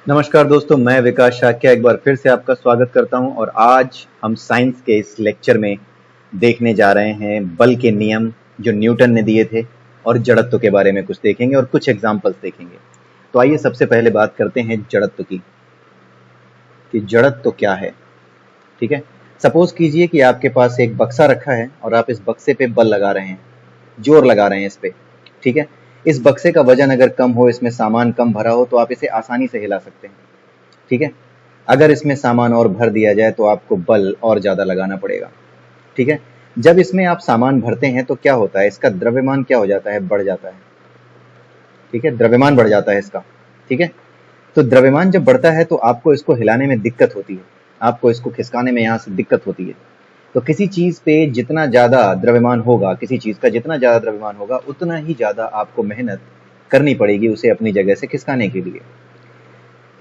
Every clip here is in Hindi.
नमस्कार दोस्तों, मैं विकास शाक्या एक बार फिर से आपका स्वागत करता हूं और आज हम साइंस के इस लेक्चर में देखने जा रहे हैं बल के नियम जो न्यूटन ने दिए थे और जड़त्व के बारे में कुछ देखेंगे और कुछ एग्जाम्पल्स देखेंगे। तो आइए सबसे पहले बात करते हैं जड़त्व की कि जड़त्व क्या है। ठीक है, सपोज कीजिए कि आपके पास एक बक्सा रखा है और आप इस बक्से पे बल लगा रहे हैं, जोर लगा रहे हैं इस पे। ठीक है, इस बक्से का वजन अगर कम हो, इसमें सामान कम भरा हो तो आप इसे आसानी से हिला सकते हैं। ठीक है, अगर इसमें सामान और भर दिया जाए तो आपको बल और ज्यादा लगाना पड़ेगा। ठीक है, जब इसमें आप सामान भरते हैं तो क्या होता है, इसका द्रव्यमान क्या हो जाता है, बढ़ जाता है। ठीक है, द्रव्यमान बढ़ जाता है इसका। ठीक है, तो द्रव्यमान जब बढ़ता है तो आपको इसको हिलाने में दिक्कत होती है, आपको इसको खिसकाने में यहाँ से दिक्कत होती है। तो किसी चीज पे जितना ज्यादा द्रव्यमान होगा, किसी चीज का जितना ज्यादा द्रव्यमान होगा, उतना ही ज्यादा आपको मेहनत करनी पड़ेगी उसे अपनी जगह से खिसकाने के लिए।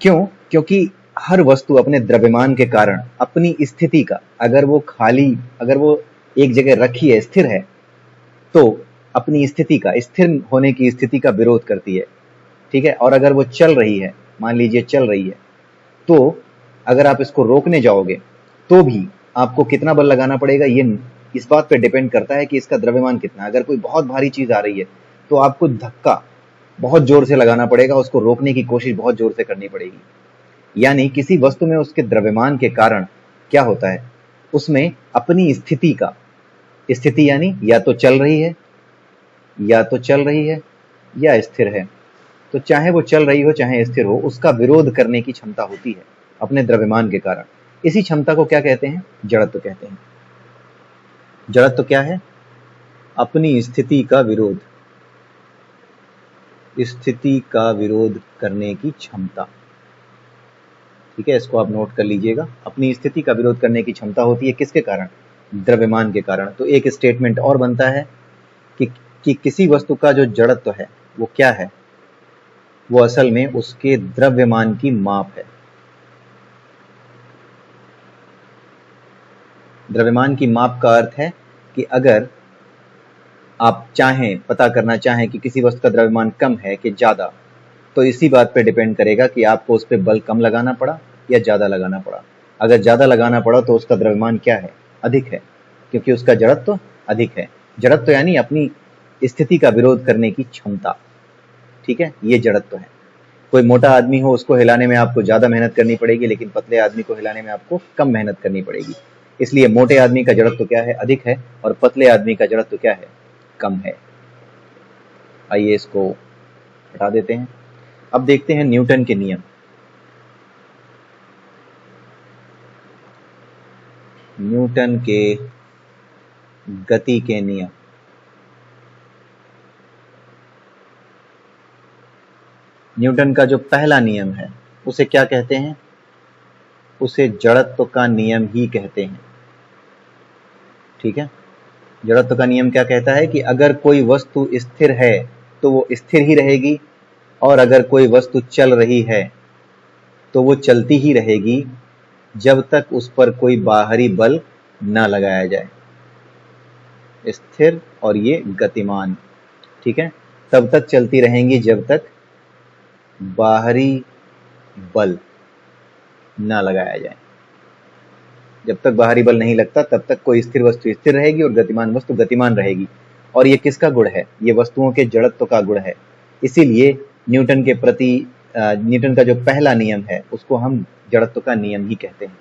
क्यों? क्योंकि हर वस्तु अपने द्रव्यमान के कारण अपनी स्थिति का, अगर वो एक जगह रखी है, स्थिर है, तो अपनी स्थिति का, स्थिर होने की स्थिति का विरोध करती है। ठीक है, और अगर वो चल रही है, मान लीजिए चल रही है, तो अगर आप इसको रोकने जाओगे तो भी आपको कितना बल लगाना पड़ेगा, ये इस बात पे डिपेंड करता है कि इसका द्रव्यमान कितना है। अगर कोई बहुत भारी चीज आ रही है तो आपको धक्का बहुत जोर से लगाना पड़ेगा, उसको रोकने की कोशिश बहुत जोर से करनी पड़ेगी। यानी किसी वस्तु में उसके द्रव्यमान के कारण क्या होता है, उसमें अपनी स्थिति का, स्थिति यानी या तो चल रही है, या तो चल रही है या स्थिर है। तो चाहे वो चल रही हो चाहे स्थिर हो, उसका विरोध करने की क्षमता होती है अपने द्रव्यमान के कारण। इसी क्षमता को क्या कहते हैं, जड़त्व कहते हैं। जड़त्व क्या है, अपनी स्थिति का विरोध, स्थिति का विरोध करने की क्षमता। ठीक है, इसको आप नोट कर लीजिएगा। अपनी स्थिति का विरोध करने की क्षमता होती है किसके कारण, द्रव्यमान के कारण। तो एक स्टेटमेंट और बनता है कि किसी वस्तु का जो जड़त्व है वो क्या है, वो असल में उसके द्रव्यमान की माप है। द्रव्यमान की माप का अर्थ है कि अगर आप पता करना चाहें कि किसी वस्तु का द्रव्यमान कम है कि ज्यादा, तो इसी बात पे डिपेंड करेगा कि आपको उस पर बल कम लगाना पड़ा या ज्यादा लगाना पड़ा। अगर ज्यादा लगाना पड़ा तो उसका द्रव्यमान क्या है, अधिक है, क्योंकि उसका जड़त्व अधिक है। जड़त्व यानी अपनी स्थिति का विरोध करने की क्षमता। ठीक है, ये जड़त्व है। कोई मोटा आदमी हो, उसको हिलाने में आपको ज्यादा मेहनत करनी पड़ेगी, लेकिन पतले आदमी को हिलाने में आपको कम मेहनत करनी पड़ेगी। इसलिए मोटे आदमी का जड़त्व क्या है, अधिक है, और पतले आदमी का जड़त्व क्या है, कम है। आइए इसको हटा देते हैं। अब देखते हैं न्यूटन के नियम। न्यूटन के गति के नियम। न्यूटन का जो पहला नियम है उसे क्या कहते हैं, उसे जड़त्व का नियम ही कहते हैं। ठीक है, जड़त्व का नियम क्या कहता है कि अगर कोई वस्तु स्थिर है तो वो स्थिर ही रहेगी, और अगर कोई वस्तु चल रही है तो वो चलती ही रहेगी जब तक उस पर कोई बाहरी बल न लगाया जाए। स्थिर और ये गतिमान, ठीक है, तब तक चलती रहेंगी जब तक बाहरी बल न लगाया जाए। जब तक बाहरी बल नहीं लगता तब तक कोई स्थिर वस्तु स्थिर रहेगी और गतिमान वस्तु गतिमान रहेगी। और ये किसका गुण है, ये वस्तुओं के जड़त्व का गुण है। इसीलिए न्यूटन का जो पहला नियम है उसको हम जड़त्व का नियम ही कहते हैं।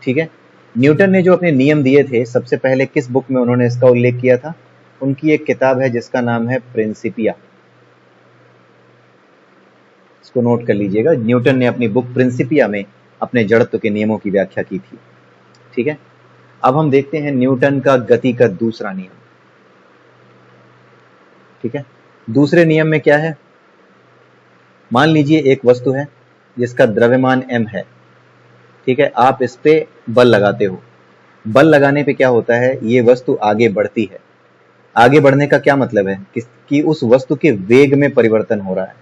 ठीक है, न्यूटन ने जो अपने नियम दिए थे, सबसे पहले किस बुक में उन्होंने इसका उल्लेख किया था, उनकी एक किताब है जिसका नाम है प्रिंसिपिया। इसको नोट कर लीजिएगा, न्यूटन ने अपनी बुक प्रिंसिपिया में अपने जड़त्व के नियमों की व्याख्या की थी। ठीक है, अब हम देखते हैं न्यूटन का गति का दूसरा नियम। ठीक है, दूसरे नियम में क्या है, मान लीजिए एक वस्तु है जिसका द्रव्यमान m है। ठीक है, आप इस पे बल लगाते हो। बल लगाने पे क्या होता है, ये वस्तु आगे बढ़ती है। आगे बढ़ने का क्या मतलब है कि उस वस्तु के वेग में परिवर्तन हो रहा है।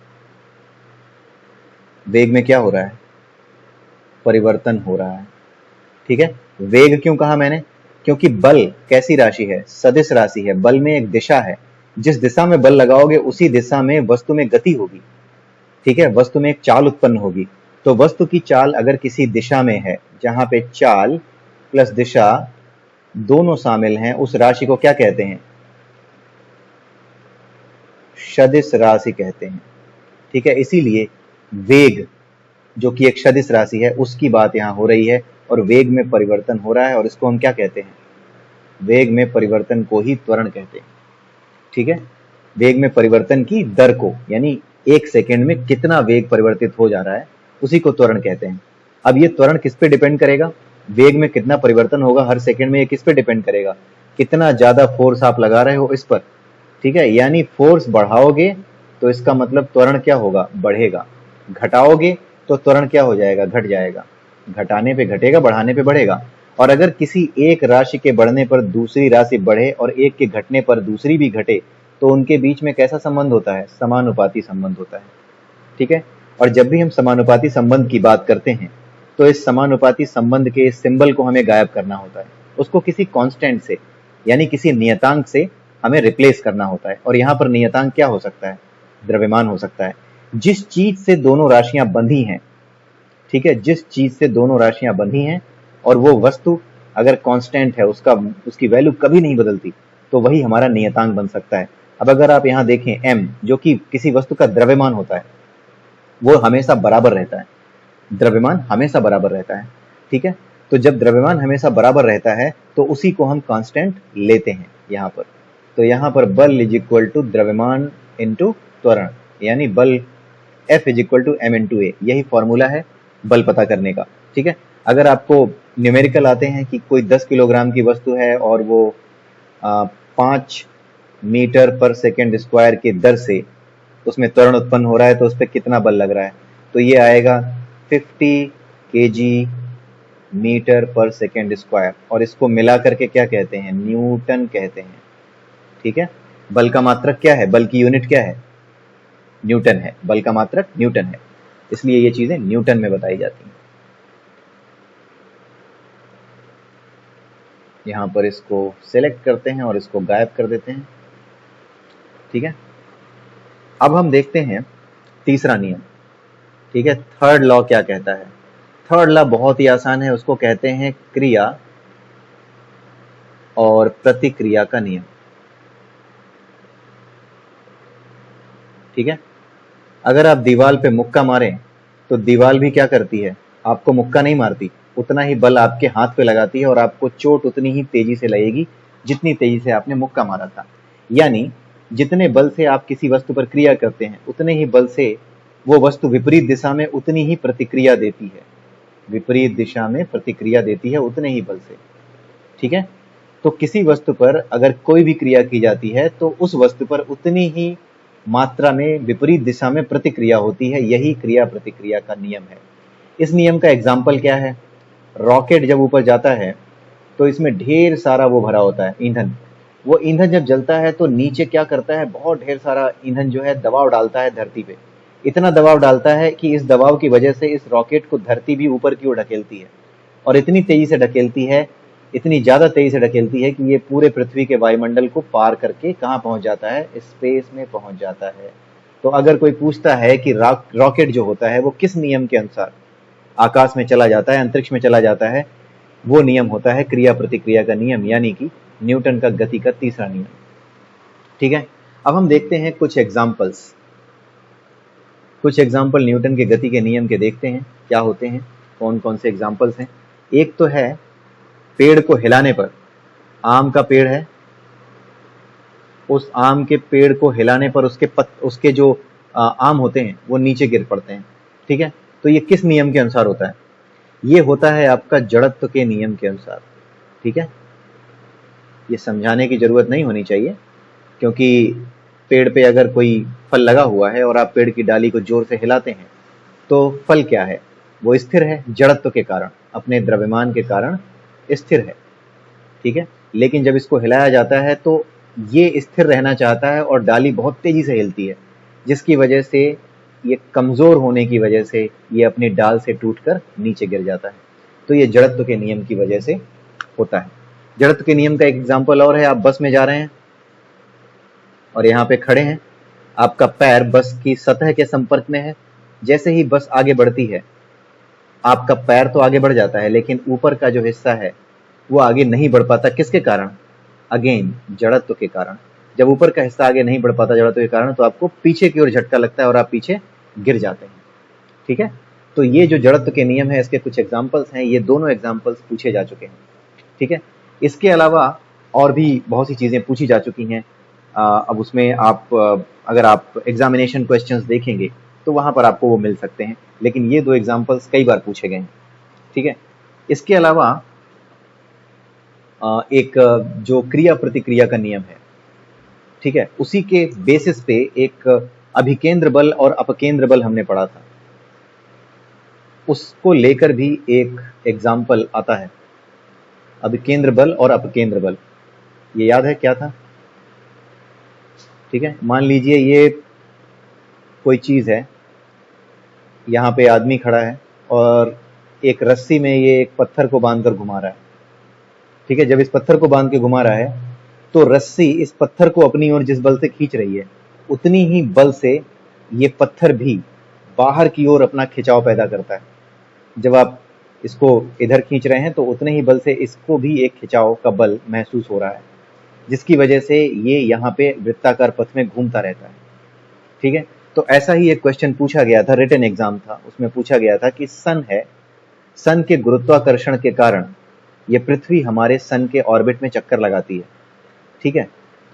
वेग में क्या हो रहा है, परिवर्तन हो रहा है। ठीक है, वेग क्यों कहा मैंने, क्योंकि बल कैसी राशि है, सदिश राशि है। बल में एक दिशा है, जिस दिशा में बल लगाओगे उसी दिशा में वस्तु में गति होगी। ठीक है, वस्तु में एक चाल उत्पन्न होगी। तो वस्तु की चाल अगर किसी दिशा में है जहां पे चाल प्लस दिशा दोनों शामिल हैं, उस राशि को क्या कहते हैं? सदिश राशि कहते हैं। ठीक है, इसीलिए वेग जो कि एक सदिश राशि है उसकी बात यहाँ हो रही है, और वेग में परिवर्तन हो रहा है, और इसको हम क्या कहते हैं? वेग में परिवर्तन को ही त्वरण कहते हैं। ठीक है, वेग में परिवर्तन की दर को, यानी एक सेकेंड में कितना वेग परिवर्तित हो जा रहा है, उसी को त्वरण कहते हैं। अब ये त्वरण किस पे डिपेंड करेगा? वेग में कितना परिवर्तन होगा हर सेकेंड में, ये किस पे डिपेंड करेगा? कितना ज्यादा फोर्स आप लगा रहे हो इस पर। ठीक है, यानी फोर्स बढ़ाओगे तो इसका मतलब त्वरण क्या होगा? बढ़ेगा। घटाओगे तो त्वरण क्या हो जाएगा? घट जाएगा। घटाने पे घटेगा, बढ़ाने पे बढ़ेगा। और अगर किसी एक राशि के बढ़ने पर दूसरी राशि बढ़े और एक के घटने पर दूसरी भी घटे, तो उनके बीच में कैसा संबंध होता है? समानुपाती संबंध होता है। ठीक है, और जब भी हम समानुपाती संबंध की बात करते हैं तो इस समानुपाती संबंध के सिंबल को हमें गायब करना होता है, उसको किसी कांस्टेंट से यानी किसी नियतांक से हमें रिप्लेस करना होता है। और यहाँ पर नियतांक क्या हो सकता है? द्रव्यमान हो सकता है। जिस चीज से दोनों राशियां बंधी हैं, ठीक है, जिस चीज से दोनों राशियां बंधी हैं और वो वस्तु अगर कांस्टेंट है, उसकी वैल्यू कभी नहीं बदलती, तो वही हमारा नियतांक बन सकता है। अब अगर आप यहाँ देखें m, जो कि किसी वस्तु का द्रव्यमान होता है, वो हमेशा बराबर रहता है। द्रव्यमान हमेशा बराबर रहता है। ठीक है, तो जब द्रव्यमान हमेशा बराबर रहता है तो उसी को हम कांस्टेंट लेते हैं यहाँ पर। तो यहाँ पर बल इज इक्वल टू द्रव्यमान इंटू त्वरण, यानी बल F is equal to m into A, यही फॉर्मूला है बल पता करने का। ठीक है, अगर आपको न्यूमेरिकल आते हैं कि कोई 10 किलोग्राम की वस्तु है और वो 5 मीटर पर सेकेंड स्क्वायर की दर से उसमें त्वरण उत्पन्न हो रहा है, तो उस पर कितना बल लग रहा है? तो ये आएगा 50 केजी मीटर पर सेकेंड स्क्वायर, और इसको मिला करके क्या कहते हैं? न्यूटन कहते हैं। ठीक है, बल का मात्रक क्या है? बल की यूनिट क्या है? न्यूटन है। बल का मात्रक न्यूटन है, इसलिए ये चीजें न्यूटन में बताई जाती हैं। यहां पर इसको सेलेक्ट करते हैं और इसको गायब कर देते हैं। ठीक है, अब हम देखते हैं तीसरा नियम। ठीक है, थर्ड लॉ क्या कहता है? थर्ड लॉ बहुत ही आसान है, उसको कहते हैं क्रिया और प्रतिक्रिया का नियम। ठीक है, अगर आप दीवार पे मुक्का मारें तो दीवार भी क्या करती है? आपको मुक्का नहीं मारती, उतना ही बल आपके हाथ पे लगाती है और आपको चोट उतनी ही तेजी से लगेगी जितनी तेजी से आपने मुक्का मारा था। यानी जितने बल से आप किसी वस्तु पर क्रिया करते हैं, उतने ही बल से वो वस्तु विपरीत दिशा में उतनी ही प्रतिक्रिया देती है। विपरीत दिशा में प्रतिक्रिया देती है उतने ही बल से। ठीक है, तो किसी वस्तु पर अगर कोई भी क्रिया की जाती है तो उस वस्तु पर उतनी ही मात्रा में विपरीत दिशा में प्रतिक्रिया होती है। यही क्रिया प्रतिक्रिया का नियम है। इस नियम का एग्जाम्पल क्या है? रॉकेट जब ऊपर जाता है तो इसमें ढेर सारा वो भरा होता है ईंधन। वो ईंधन जब जलता है तो नीचे क्या करता है? बहुत ढेर सारा ईंधन जो है दबाव डालता है धरती पे। इतना दबाव डालता है कि इस दबाव की वजह से इस रॉकेट को धरती भी ऊपर की ओर ढकेलती है, और इतनी तेजी से ढकेलती है, इतनी ज्यादा तेजी से ढकेलती है कि ये पूरे पृथ्वी के वायुमंडल को पार करके कहाँ पहुंच जाता है? स्पेस में पहुंच जाता है। तो अगर कोई पूछता है कि रॉकेट जो होता है वो किस नियम के अनुसार आकाश में चला जाता है, अंतरिक्ष में चला जाता है, वो नियम होता है क्रिया प्रतिक्रिया का नियम, यानी कि न्यूटन का गति का तीसरा नियम। ठीक है, अब हम देखते हैं कुछ एग्जाम्पल्स। कुछ एग्जाम्पल न्यूटन के गति के नियम के देखते हैं क्या होते हैं, कौन कौन से एग्जाम्पल्स हैं। एक तो है पेड़ को हिलाने पर, आम का पेड़ है, उस आम के पेड़ को हिलाने पर उसके जो आम होते हैं वो नीचे गिर पड़ते हैं। ठीक है, तो ये किस नियम के अनुसार होता है? ये होता है आपका जड़त्व के नियम के अनुसार। ठीक है, ये समझाने की जरूरत नहीं होनी चाहिए, क्योंकि पेड़ पे अगर कोई फल लगा हुआ है और आप पेड़ की डाली को जोर से हिलाते हैं तो फल क्या है? वो स्थिर है, जड़त्व के कारण, अपने द्रव्यमान के कारण स्थिर है। ठीक है, लेकिन जब इसको हिलाया जाता है तो ये स्थिर रहना चाहता है और डाली बहुत तेजी से हिलती है, जिसकी वजह से ये कमजोर होने की वजह से ये अपनी डाल से टूटकर नीचे गिर जाता है। तो ये जड़त्व के नियम की वजह से होता है। जड़त्व के नियम का एक एग्जाम्पल और है, आप बस में जा रहे हैं और यहाँ पे खड़े हैं, आपका पैर बस की सतह के संपर्क में है। जैसे ही बस आगे बढ़ती है आपका पैर तो आगे बढ़ जाता है लेकिन ऊपर का जो हिस्सा है वो आगे नहीं बढ़ पाता। किसके कारण? अगेन जड़त्व के कारण। जब ऊपर का हिस्सा आगे नहीं बढ़ पाता जड़त्व के कारण तो आपको पीछे की ओर झटका लगता है और आप पीछे गिर जाते हैं। ठीक है, तो ये जो जड़त्व के नियम है इसके कुछ एग्जाम्पल्स हैं, ये दोनों एग्जाम्पल्स पूछे जा चुके हैं। ठीक है, इसके अलावा और भी बहुत सी चीजें पूछी जा चुकी हैं। अब उसमें आप अगर आप एग्जामिनेशन क्वेश्चंस देखेंगे तो वहां पर आपको वो मिल सकते हैं, लेकिन ये दो एग्जाम्पल्स कई बार पूछे गए हैं। ठीक है, इसके अलावा एक जो क्रिया प्रतिक्रिया का नियम है, ठीक है, उसी के बेसिस पे एक अभिकेंद्र बल और अपकेंद्र बल हमने पढ़ा था, उसको लेकर भी एक एग्जाम्पल आता है। अभिकेंद्र बल और अपकेंद्र बल, ये याद है क्या था? ठीक है, मान लीजिए ये कोई चीज है, यहाँ पे आदमी खड़ा है और एक रस्सी में ये एक पत्थर को बांधकर घुमा रहा है। ठीक है, जब इस पत्थर को बांध के घुमा रहा है तो रस्सी इस पत्थर को अपनी ओर जिस बल से खींच रही है उतनी ही बल से ये पत्थर भी बाहर की ओर अपना खिंचाव पैदा करता है। जब आप इसको इधर खींच रहे हैं तो उतने ही बल से इसको भी एक खिंचाव का बल महसूस हो रहा है, जिसकी वजह से ये यहाँ पे वृत्ताकार पथ में घूमता रहता है। ठीक है, तो ऐसा ही एक क्वेश्चन पूछा गया था, रिटन एग्जाम था, उसमें पूछा गया था कि सन है, सन के गुरुत्वाकर्षण के कारण ये पृथ्वी हमारे सन के ऑर्बिट में चक्कर लगाती है। ठीक है,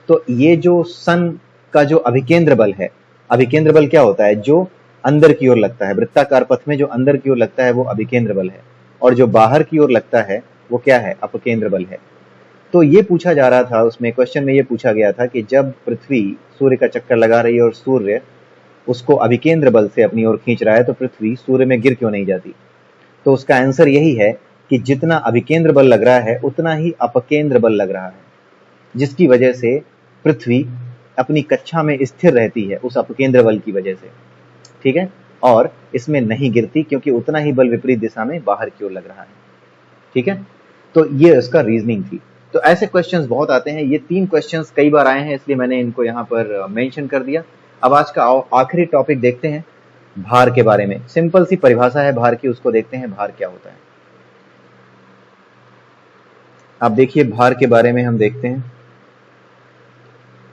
तो ये जो सन का जो अभिकेंद्र बल है, अभिकेंद्र बल क्या होता है? जो अंदर की ओर लगता है, वृत्ताकार पथ में जो अंदर की ओर लगता है वो अभिकेंद्र बल है, और जो बाहर की ओर लगता है वो क्या है? अपकेंद्र बल है। तो ये पूछा जा रहा था, उसमें क्वेश्चन में ये पूछा गया था कि जब पृथ्वी सूर्य का चक्कर लगा रही है और सूर्य उसको अभिकेंद्र बल से अपनी ओर खींच रहा है तो पृथ्वी सूर्य में गिर क्यों नहीं जाती? तो उसका आंसर यही है कि जितना अभिकेंद्र बल लग रहा है उतना ही अपकेंद्र बल लग रहा है, जिसकी वजह से पृथ्वी अपनी कक्षा में स्थिर रहती है उस अपकेंद्र बल की वजह से। ठीक है, और इसमें नहीं गिरती क्योंकि उतना ही बल विपरीत दिशा में बाहर की ओर लग रहा है। ठीक है, तो ये उसका रीजनिंग थी। तो ऐसे क्वेश्चंस बहुत आते हैं, ये 3 क्वेश्चंस कई बार आए हैं इसलिए मैंने इनको यहाँ पर मेंशन कर दिया। अब आज का आखिरी टॉपिक देखते हैं, भार के बारे में। सिंपल सी परिभाषा है भार की, उसको देखते हैं भार क्या होता है। आप देखिए भार के बारे में हम देखते हैं,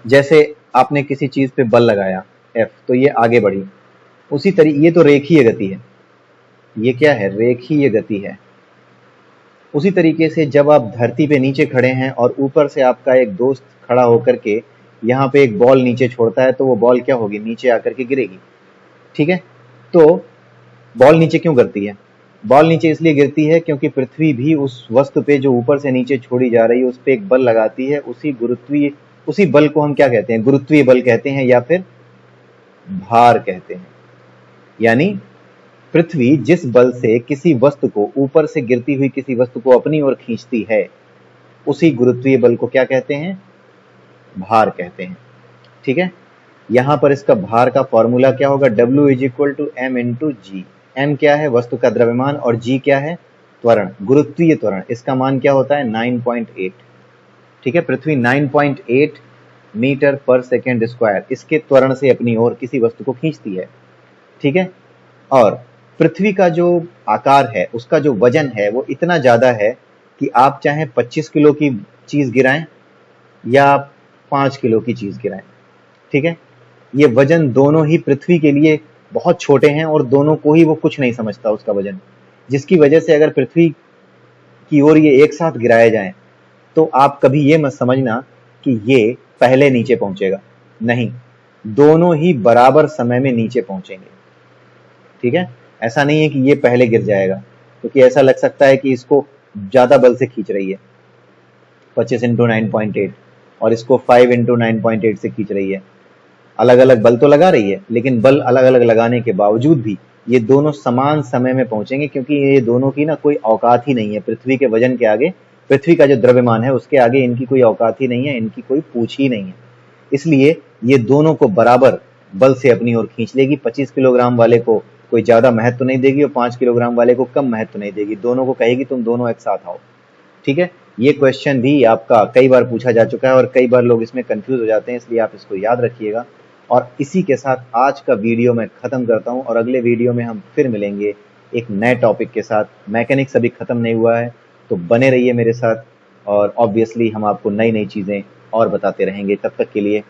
जैसे आपने किसी चीज पे बल लगाया F तो ये आगे बढ़ी, उसी तरीके ये तो रेखीय गति है, ये क्या है? रेखीय गति है। उसी तरीके से जब आप धरती पे नीचे खड़े हैं और ऊपर से आपका एक दोस्त खड़ा होकर के यहाँ पे एक बॉल नीचे छोड़ता है तो वो बॉल क्या होगी? नीचे आकर के गिरेगी। ठीक है, तो बॉल नीचे क्यों गिरती है? बॉल नीचे इसलिए गिरती है क्योंकि पृथ्वी भी उस वस्तु पे जो ऊपर से नीचे छोड़ी जा रही है उस पे एक बल लगाती है। उसी बल को हम क्या कहते हैं? गुरुत्वीय बल कहते हैं या फिर भार कहते हैं। यानी पृथ्वी जिस बल से किसी वस्तु को, ऊपर से गिरती हुई किसी वस्तु को अपनी ओर खींचती है, उसी गुरुत्वीय बल को क्या कहते हैं? भार कहते हैं। ठीक है, यहां पर इसका भार का फॉर्मूला क्या होगा? W = m × g। m क्या है? वस्तु का द्रव्यमान, और g क्या है? त्वरण, गुरुत्वीय त्वरण। इसका मान क्या होता है? 9.8। ठीक है, पृथ्वी 9.8 मीटर पर सेकेंड स्क्वायर इसके त्वरण से अपनी ओर किसी वस्तु को खींचती है। ठीक है, और पृथ्वी का जो आकार है, उसका जो वजन है वो इतना ज्यादा है कि आप चाहे 25 किलो की चीज गिराएं या 5 किलो की चीज गिराएं। ठीक है, ये वजन दोनों ही पृथ्वी के लिए बहुत छोटे हैं और दोनों को ही वो कुछ नहीं समझता उसका वजन, जिसकी वजह से अगर पृथ्वी की ओर ये एक साथ गिराए जाएं तो आप कभी ये मत समझना कि ये पहले नीचे पहुंचेगा, नहीं, दोनों ही बराबर समय में नीचे पहुंचेंगे। ठीक है, ऐसा नहीं है कि ये पहले गिर जाएगा, क्योंकि ऐसा लग सकता है कि इसको ज्यादा बल से खींच रही है 25 × 9.8 और इसको 5 × 9.8 से खींच रही है। अलग अलग बल तो लगा रही है, लेकिन बल अलग अलग लगाने के बावजूद भी ये दोनों समान समय में पहुंचेंगे, क्योंकि ये दोनों की ना कोई औकात ही नहीं है पृथ्वी के वजन के आगे। पृथ्वी का जो द्रव्यमान है उसके आगे इनकी कोई औकात ही नहीं है, इनकी कोई पूछ ही नहीं है। इसलिए ये दोनों को बराबर बल से अपनी ओर खींच लेगी। 25 किलोग्राम वाले को कोई ज्यादा महत्व नहीं देगी और 5 किलोग्राम वाले को कम महत्व नहीं देगी, दोनों को कहेगी तुम दोनों एक साथ आओ। ठीक है, ये क्वेश्चन भी आपका कई बार पूछा जा चुका है और कई बार लोग इसमें कंफ्यूज हो जाते हैं, इसलिए आप इसको याद रखिएगा। और इसी के साथ आज का वीडियो मैं खत्म करता हूं और अगले वीडियो में हम फिर मिलेंगे एक नए टॉपिक के साथ। मैकेनिक्स अभी खत्म नहीं हुआ है, तो बने रहिए मेरे साथ और ऑब्वियसली हम आपको नई नई चीजें और बताते रहेंगे। तब तक के लिए